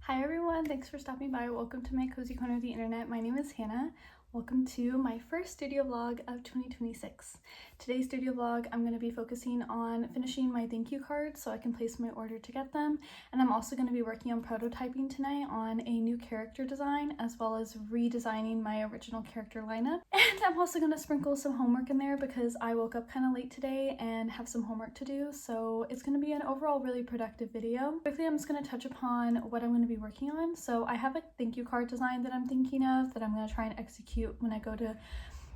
Hi everyone, thanks for stopping by. Welcome to my cozy corner of the internet. My name is Hannah. Welcome to my first studio vlog of 2026. Today's studio vlog, I'm going to be focusing on finishing my thank you cards so I can place my order to get them. And I'm also going to be working on prototyping tonight on a new character design, as well as redesigning my original character lineup. And I'm also going to sprinkle some homework in there because I woke up kind of late today and have some homework to do. So it's going to be an overall really productive video. Quickly, I'm just going to touch upon what I'm going to be working on. So I have a thank you card design that I'm thinking of that I'm going to try and execute when I go to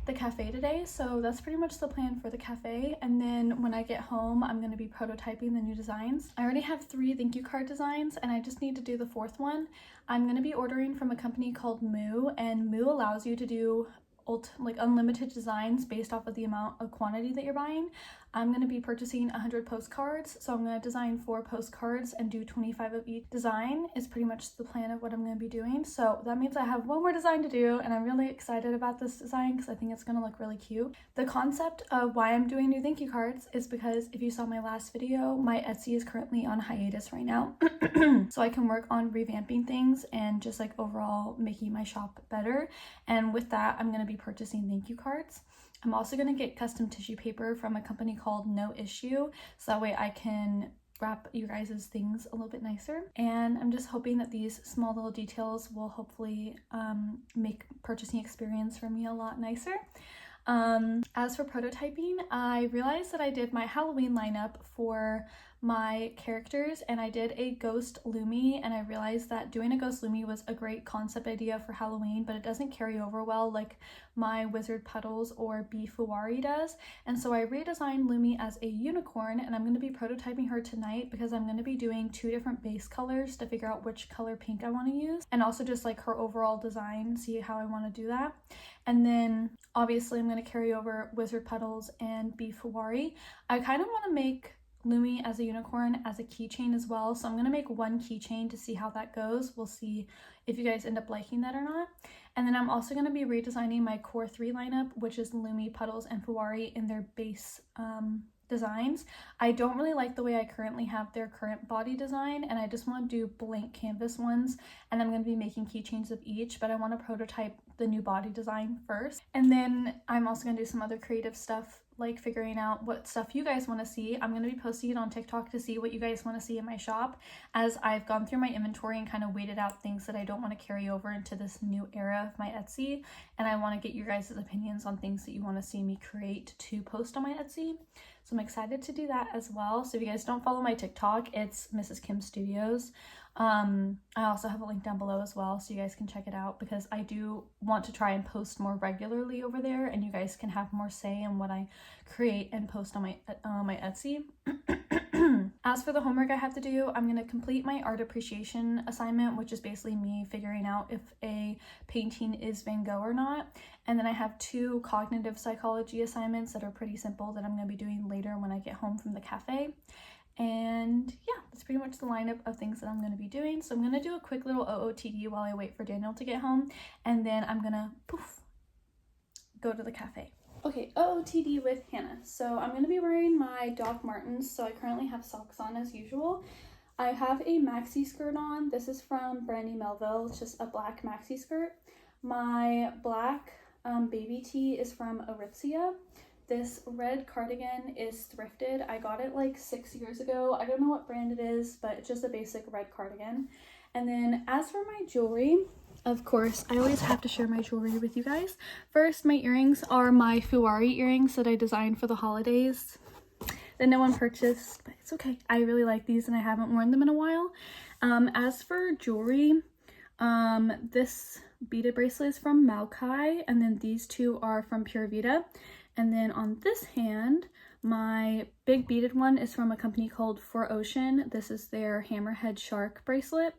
the cafe today. So that's pretty much the plan for the cafe. And then when I get home, I'm going to be prototyping the new designs. I already have 3 thank you card designs and I just need to do the 4th one. I'm going to be ordering from a company called Moo, and Moo allows you to do unlimited designs based off of the amount of quantity that you're buying. I'm going to be purchasing 100 postcards, so I'm going to design 4 postcards and do 25 of each design is pretty much the plan of what I'm going to be doing. So that means I have one more design to do, and I'm really excited about this design because I think it's going to look really cute. The concept of why I'm doing new thank you cards is because if you saw my last video, my Etsy is currently on hiatus right now. So I can work on revamping things and just like overall making my shop better. And with that, I'm going to be purchasing thank you cards. I'm also going to get custom tissue paper from a company called No Issue, so that way I can wrap you guys' things a little bit nicer. And I'm just hoping that these small little details will hopefully make purchasing experience for me a lot nicer. As for prototyping, I realized that I did my Halloween lineup for my characters and I did a ghost Lumi, and I realized that doing a ghost Lumi was a great concept idea for Halloween, but it doesn't carry over well like my Wizard Puddles or Bee Fuwari does. And so I redesigned Lumi as a unicorn, and I'm going to be prototyping her tonight because I'm going to be doing 2 different base colors to figure out which color pink I want to use, and also just like her overall design, see how I want to do that. And then obviously I'm going to carry over Wizard Puddles and Bee Fuwari. I kind of want to make Lumi as a unicorn as a keychain as well, so I'm going to make 1 keychain to see how that goes. We'll see if you guys end up liking that or not. And then I'm also going to be redesigning my core 3 lineup, which is Lumi, Puddles, and Fuwari in their base designs. I don't really like the way I currently have their current body design, and I just want to do blank canvas ones, and I'm going to be making keychains of each, but I want to prototype the new body design first. And then I'm also going to do some other creative stuff, like figuring out what stuff you guys want to see. I'm going to be posting it on TikTok to see what you guys want to see in my shop, as I've gone through my inventory and kind of weeded out things that I don't want to carry over into this new era of my Etsy, and I want to get your guys' opinions on things that you want to see me create to post on my Etsy. So I'm excited to do that as well. So if you guys don't follow my TikTok, it's Mrs. Kim Studios. I also have a link down below as well, so you guys can check it out, because I do want to try and post more regularly over there, and you guys can have more say in what I create and post on my Etsy. As for the homework I have to do, I'm going to complete my art appreciation assignment, which is basically me figuring out if a painting is Van Gogh or not. And then I have 2 cognitive psychology assignments that are pretty simple that I'm going to be doing later when I get home from the cafe. And yeah, that's pretty much the lineup of things that I'm going to be doing. So I'm going to do a quick little OOTD while I wait for Daniel to get home, and then I'm going to go to the cafe. Okay, OOTD with Hannah. So I'm going to be wearing my Doc Martens, so I currently have socks on as usual. I have a maxi skirt on. This is from Brandy Melville. It's just a black maxi skirt. My black baby tee is from Aritzia. This red cardigan is thrifted. I got it like 6 years ago. I don't know what brand it is, but it's just a basic red cardigan. And then as for my jewelry, of course, I always have to share my jewelry with you guys. First, my earrings are my Fuwari earrings that I designed for the holidays that no one purchased, but it's okay. I really like these and I haven't worn them in a while. As for jewelry, this beaded bracelet is from Maokai, and then these 2 are from Pure Vita. And then on this hand, my big beaded one is from a company called For Ocean. This is their hammerhead shark bracelet.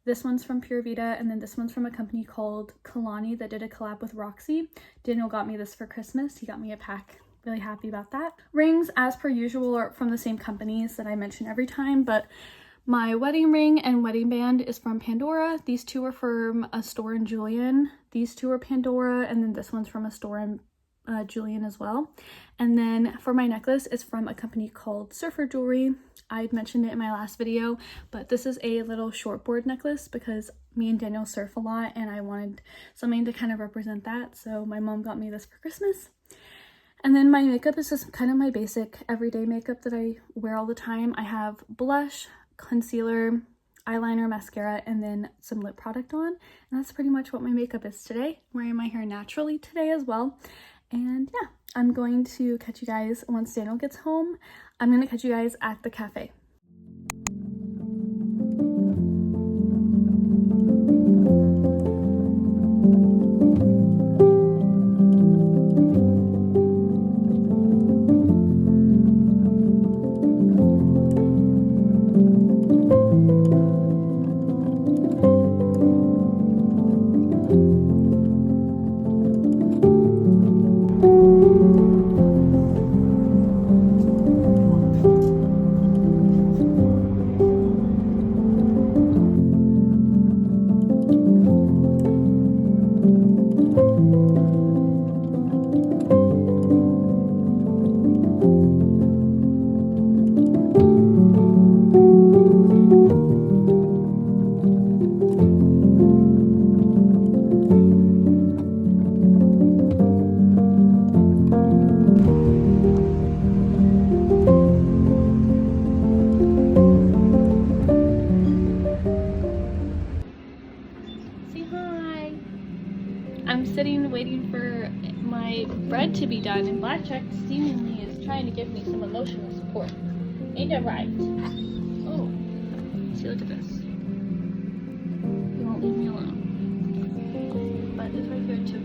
This one's from Pure Vita, and then this one's from a company called Kalani that did a collab with Roxy. Daniel got me this for Christmas. He got me a pack. Really happy about that. Rings, as per usual, are from the same companies that I mention every time, but my wedding ring and wedding band is from Pandora. These 2 are from a store in Julian. These 2 are Pandora, and then this one's from a store in Julian as well. And then for my necklace, it's from a company called Surfer Jewelry. I'd mentioned it in my last video, but this is a little shortboard necklace because me and Daniel surf a lot and I wanted something to kind of represent that. So my mom got me this for Christmas. And then my makeup is just kind of my basic everyday makeup that I wear all the time. I have blush, concealer, eyeliner, mascara, and then some lip product on. And that's pretty much what my makeup is today. I'm wearing my hair naturally today as well. And yeah, I'm going to catch you guys once Daniel gets home. I'm going to catch you guys at the cafe. I'm sitting waiting for my bread to be done, and Blackjack seemingly is trying to give me some emotional support. Ain't that right? Oh, see, look at this. He won't leave me alone. But it's right here too.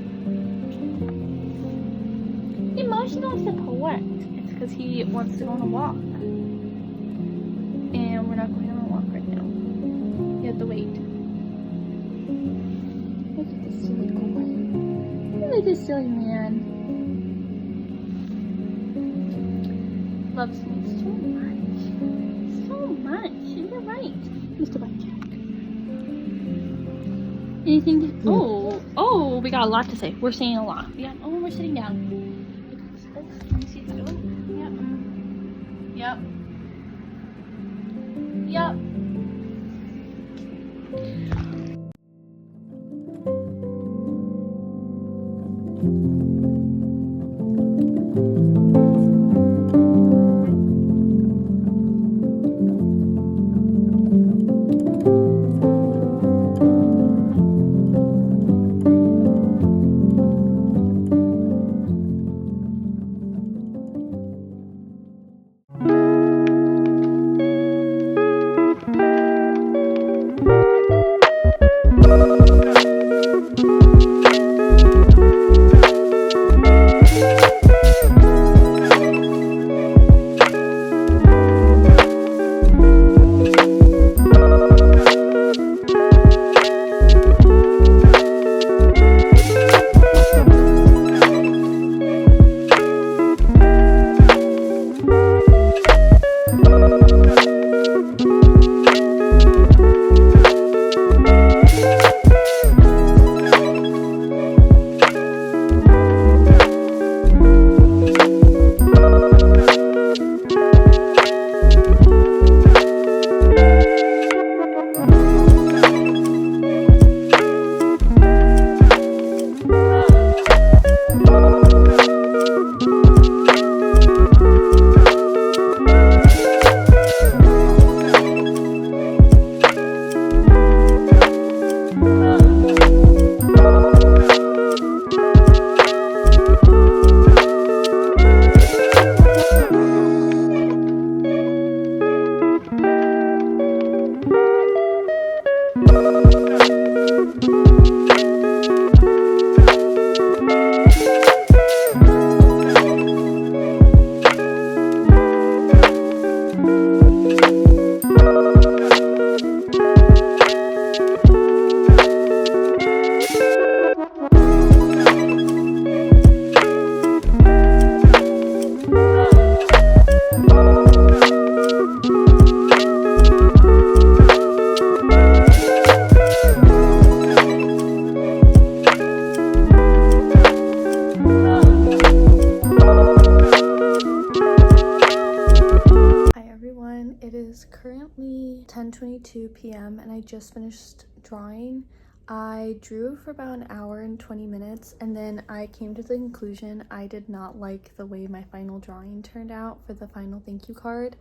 Emotional support. It's because he wants to go on a walk. And we're not going on a walk right now. You have to wait. Look at this silly boy. Look at this silly man. Loves me so much. So much. You're right. Mr. Blackjack. Anything to... Oh, we got a lot to say. We're saying a lot. Yeah. Oh, we're sitting down. Look at this place. Let me see the door. Yep. Yep. 6:32 p.m. and I just finished drawing. I drew for about an hour and 20 minutes, and then I came to the conclusion I did not like the way my final drawing turned out for the final thank you card.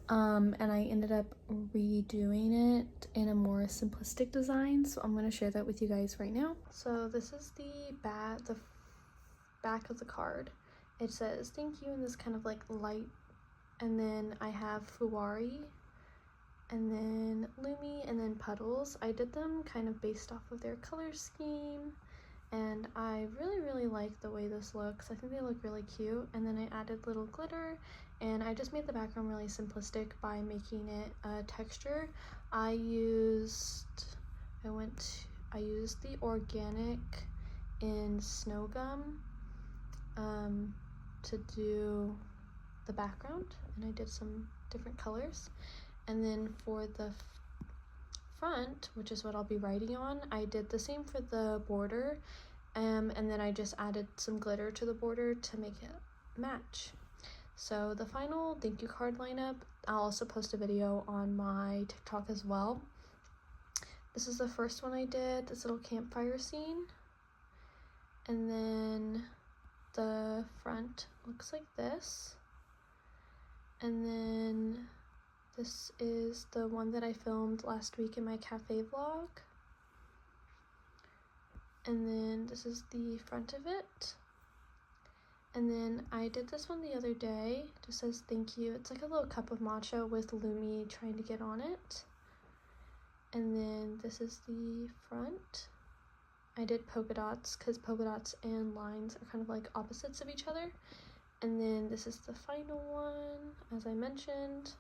And I ended up redoing it in a more simplistic design, so I'm going to share that with you guys right now. So this is the back of the card. It says thank you in this kind of like light, and then I have Fuwari, and then Lumi, and then Puddles. I did them kind of based off of their color scheme, and I really like the way this looks. I think they look really cute. And then I added little glitter, and I just made the background really simplistic by making it a texture. I used the organic in Snow Gum to do the background, and I did some different colors. And then for the front, which is what I'll be writing on, I did the same for the border, and then I just added some glitter to the border to make it match. So the final thank you card lineup, I'll also post a video on my TikTok as well. This is the first one I did, this little campfire scene, and then the front looks like this, and then this is the one that I filmed last week in my cafe vlog, and then this is the front of it. And then I did this one the other day, it just says thank you. It's like a little cup of matcha with Lumi trying to get on it. And then this is the front. I did polka dots because polka dots and lines are kind of like opposites of each other. And then this is the final one, as I mentioned.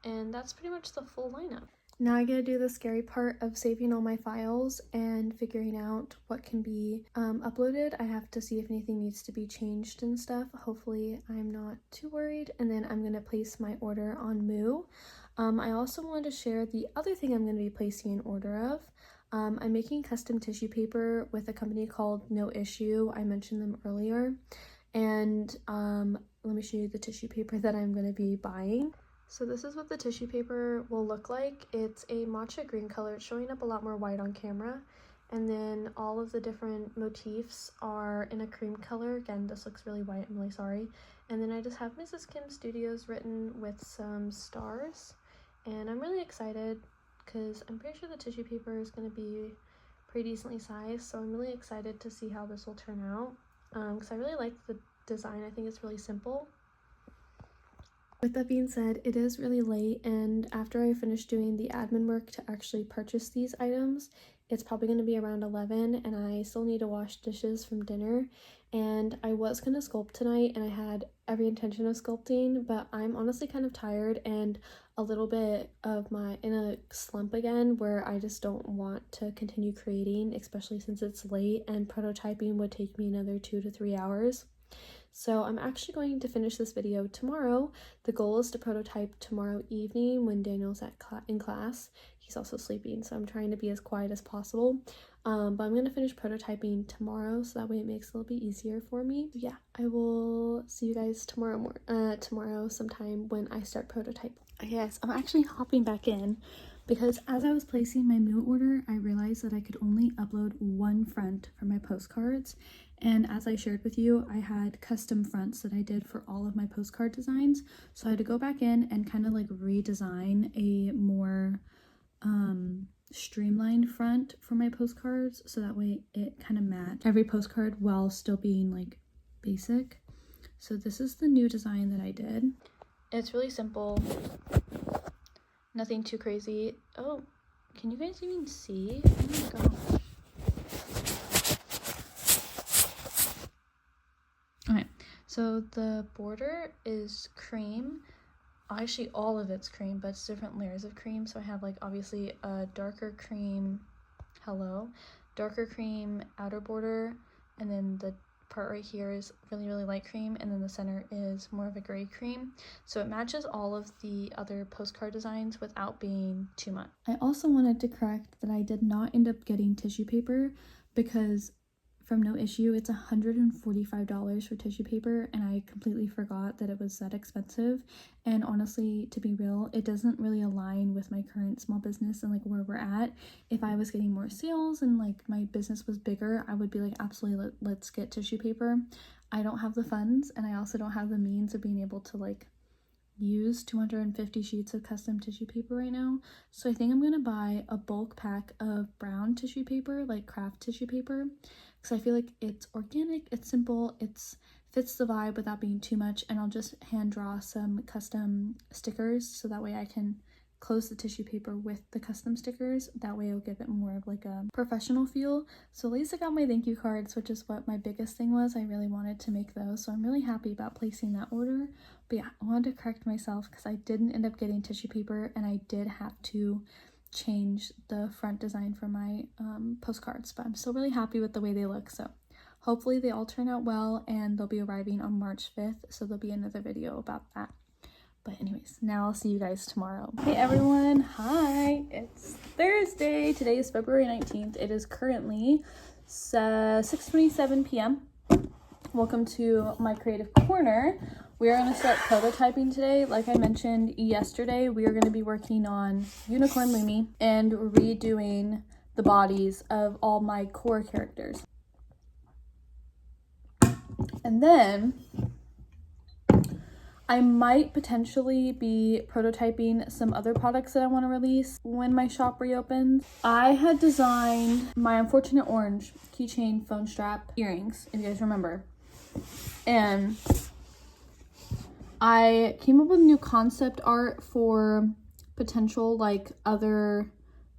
And that's pretty much the full lineup. Now I gotta do the scary part of saving all my files and figuring out what can be uploaded. I have to see if anything needs to be changed and stuff. Hopefully I'm not too worried. And then I'm gonna place my order on Moo. I also wanted to share the other thing I'm gonna be placing an order of. I'm making custom tissue paper with a company called No Issue. I mentioned them earlier. And let me show you the tissue paper that I'm gonna be buying. So this is what the tissue paper will look like. It's a matcha green color. It's showing up a lot more white on camera. And then all of the different motifs are in a cream color. Again, this looks really white, I'm really sorry. And then I just have Mrs. Kim Studios written with some stars. And I'm really excited because I'm pretty sure the tissue paper is going to be pretty decently sized. So I'm really excited to see how this will turn out. Because I really like the design. I think it's really simple. With that being said, it is really late, and after I finish doing the admin work to actually purchase these items, it's probably going to be around 11, and I still need to wash dishes from dinner. And I was going to sculpt tonight, and I had every intention of sculpting, but I'm honestly kind of tired and a little bit in a slump again, where I just don't want to continue creating, especially since it's late and prototyping would take me another 2 to 3 hours. So I'm actually going to finish this video tomorrow. The goal is to prototype tomorrow evening when Daniel's in class. He's also sleeping, so I'm trying to be as quiet as possible. But I'm going to finish prototyping tomorrow, so that way it makes it a little bit easier for me. Yeah, I will see you guys tomorrow sometime when I start prototyping. Okay guys, I'm actually hopping back in because as I was placing my Moo order, I realized that I could only upload one front for my postcards. And as I shared with you, I had custom fronts that I did for all of my postcard designs. So I had to go back in and kind of like redesign a more streamlined front for my postcards. So that way it kind of matched every postcard while still being like basic. So this is the new design that I did. It's really simple. Nothing too crazy. Oh, can you guys even see? Oh my gosh. Okay, so the border is cream. Actually, all of it's cream, but it's different layers of cream. So I have like obviously a darker cream, darker cream outer border, and then the part right here is really light cream, and then the center is more of a gray cream. So it matches all of the other postcard designs without being too much. I also wanted to correct that I did not end up getting tissue paper because from No Issue. It's $145 for tissue paper, and I completely forgot that it was that expensive. And honestly, to be real, it doesn't really align with my current small business and like where we're at. If I was getting more sales and like my business was bigger, I would be like, absolutely, let's get tissue paper. I don't have the funds, and I also don't have the means of being able to like use 250 sheets of custom tissue paper right now. So I think I'm gonna buy a bulk pack of brown tissue paper, like craft tissue paper, because I feel like it's organic, it's simple, it's fits the vibe without being too much, and I'll just hand draw some custom stickers so that way I can close the tissue paper with the custom stickers. That way it'll give it more of like a professional feel. So at least I got my thank you cards, which is what my biggest thing was. I really wanted to make those, so I'm really happy about placing that order. But yeah, I wanted to correct myself because I didn't end up getting tissue paper, and I did have to change the front design for my postcards, but I'm still really happy with the way they look. So hopefully they all turn out well, and they'll be arriving on March 5th, so there'll be another video about that. But anyways, now I'll see you guys tomorrow. Hey everyone, hi, it's Thursday. Today is February 19th. It is currently 6:27 p.m. Welcome to my creative corner. We are going to start prototyping today. Like I mentioned yesterday, we are going to be working on Unicorn Lumi and redoing the bodies of all my core characters. And then I might potentially be prototyping some other products that I want to release when my shop reopens. I had designed my Unfortunate Orange keychain, phone strap, earrings, if you guys remember. And I came up with new concept art for potential like other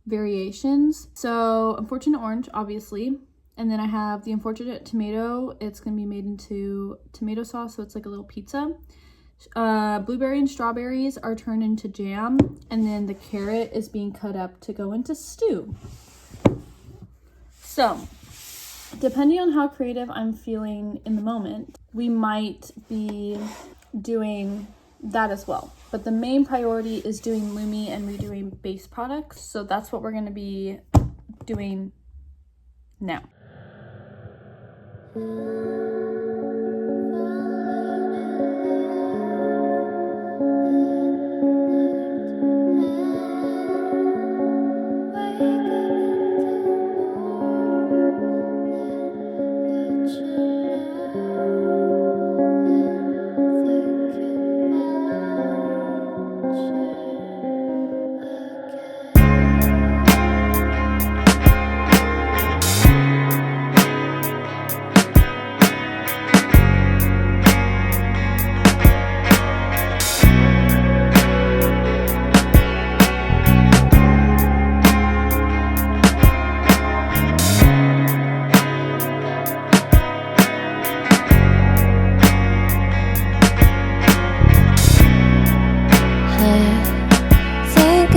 variations. So Unfortunate Orange, obviously. And then I have the Unfortunate Tomato. It's going to be made into tomato sauce, so it's like a little pizza. Blueberry and strawberries are turned into jam, and then the carrot is being cut up to go into stew. So depending on how creative I'm feeling in the moment, we might be doing that as well, but the main priority is doing Lumi and redoing base products, so that's what we're going to be doing now.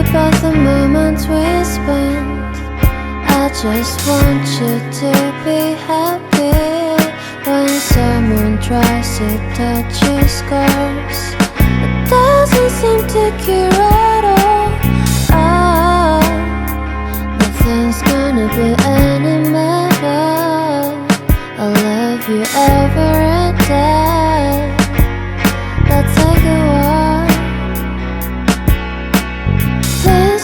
About the moments we spent, I just want you to be happy. When someone tries to touch your scars, it doesn't seem to cure at all. Nothing's gonna be any matter. I'll love you every day. Let's take a walk.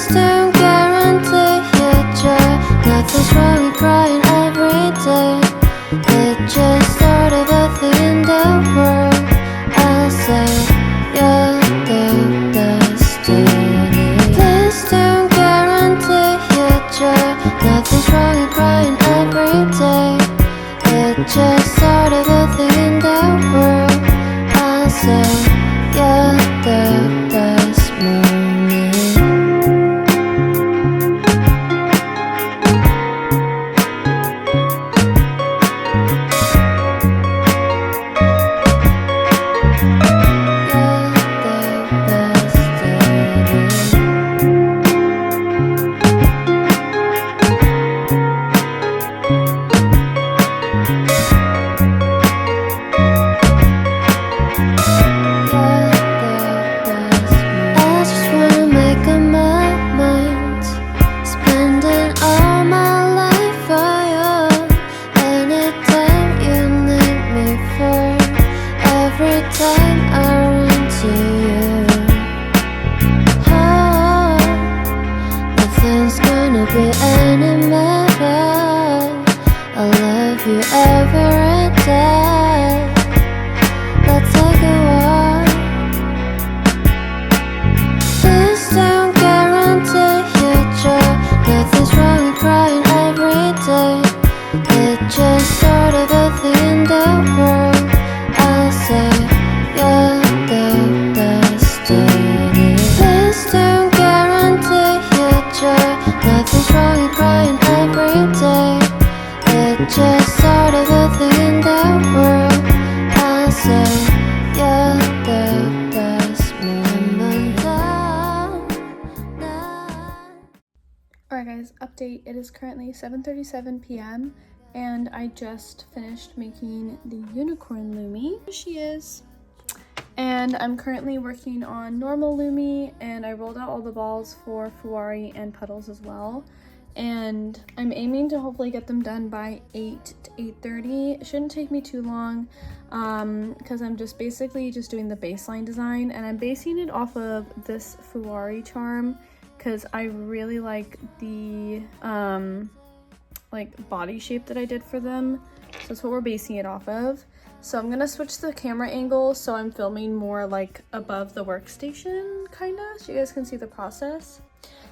Don't guarantee your joy. Nothing's wrong with crying every day. It's just sort of a thing in the world. I'll say you're the destiny. Please don't guarantee your joy. Nothing's wrong with crying every day. It's just sort of a thing in the world. I'll say you're the best moment. you ever dare, let's take a walk. This don't guarantee future. Nothing's wrong with crying every day. It's just sort of a thing in the world. I'll say you're the destiny. This don't guarantee future. Nothing's wrong with crying every day. It's just sort of a thing in the world. I'll say you're the best moment of night. Alright guys, update. It is currently 7:37 p.m. and I just finished making the unicorn Lumi. Here she is. And I'm currently working on normal Lumi, and I rolled out all the balls for Fuwari and Puddles as well. And I'm aiming to hopefully get them done by 8 to 8:30. It shouldn't take me too long because I'm just basically just doing the baseline design, and I'm basing it off of this Fuwari charm because I really like the like body shape that I did for them. So that's what we're basing it off of. So I'm gonna switch the camera angle so I'm filming more like above the workstation kind of, so you guys can see the process.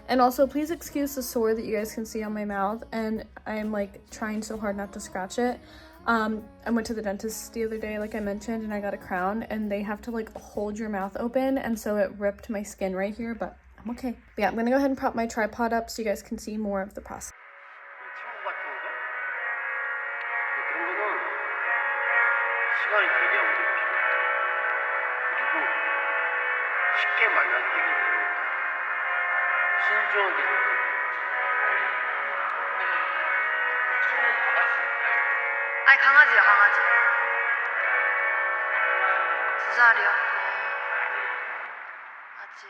And also please excuse the sore that you guys can see on my mouth, and I'm like trying so hard not to scratch it. I went to the dentist the other day, like I mentioned, and I got a crown, and they have to like hold your mouth open, and so it ripped my skin right here, but I'm okay. But yeah, I'm gonna go ahead and prop my tripod up so you guys can see more of the process. 시간이 되게 오래 필요해. 그리고 쉽게 만나서 해결되는 거야. 신중하게 생각해. 아니 강아지야 강아지. 2살이야. 아직.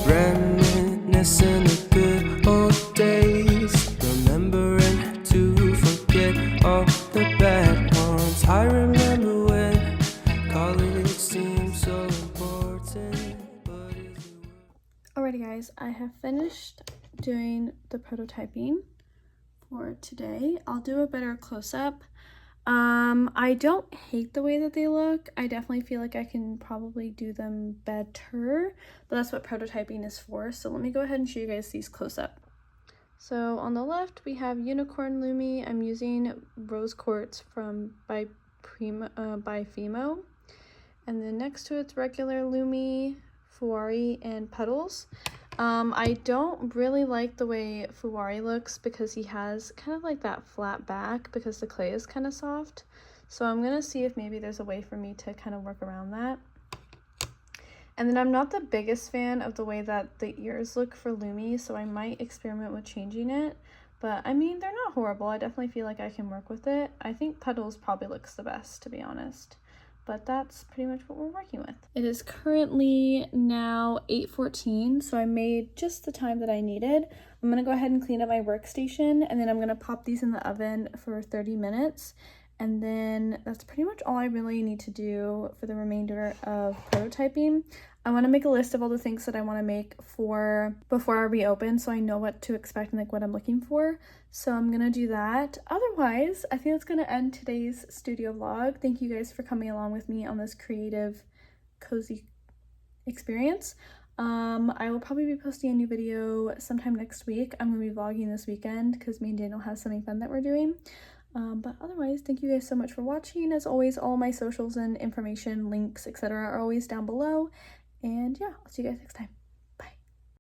Reminiscing the good old days, remembering to forget all the bad ones. I remember when college seemed so important, but is it Alrighty guys, I have finished doing the prototyping for today. I'll do a better close-up. I don't hate the way that they look. I definitely feel like I can probably do them better, but that's what prototyping is for. So let me go ahead and show you guys these close-up. So on the left we have Unicorn Lumi. I'm using Rose Quartz by Fimo, and then next to it's regular Lumi, Fuwari, and Puddles. I don't really like the way Fuwari looks because he has kind of like that flat back because the clay is kind of soft. So I'm gonna see if maybe there's a way for me to kind of work around that. And then I'm not the biggest fan of the way that the ears look for Lumi, so I might experiment with changing it. But I mean, they're not horrible. I definitely feel like I can work with it. I think Puddles probably looks the best, to be honest. But that's pretty much what we're working with. It is currently now 8:14, so I made just the time that I needed. I'm gonna go ahead and clean up my workstation, and then I'm gonna pop these in the oven for 30 minutes. And then that's pretty much all I really need to do for the remainder of prototyping. I want to make a list of all the things that I want to make for before I reopen, so I know what to expect and like what I'm looking for. So I'm gonna do that. Otherwise, I think that's gonna end today's studio vlog. Thank you guys for coming along with me on this creative, cozy experience. I will probably be posting a new video sometime next week. I'm gonna be vlogging this weekend because me and Daniel have something fun that we're doing. But otherwise, thank you guys so much for watching. As always, all my socials and information, links, etc. are always down below. And yeah, I'll see you guys next time.